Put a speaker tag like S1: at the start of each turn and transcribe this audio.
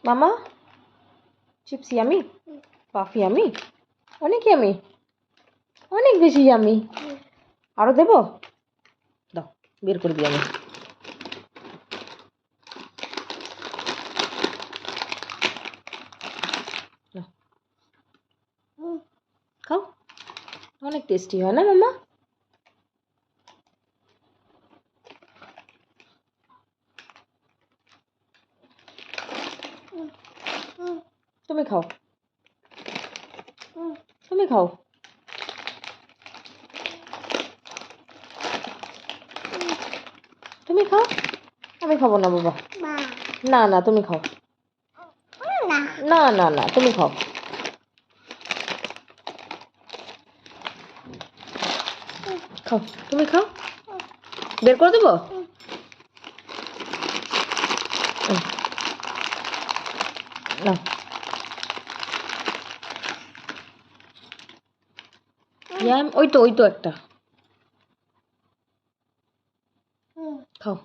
S1: মামা chips yummy, puff yummy, অনেক yummy, অনেক বেশি ইয়ামি। আরো দেবো? দাও, বের করে দিই আমি। খাও, অনেক টেস্টি হয় না মামা? তুমি খাও, তুমি খাও। তুমি খাও, আমি খাবো না বাবা। না না তুমি খাও, না না না তুমি খাও। খাও, তুমি খাও, বের করে দেবো। না ওই তো একটা খাও।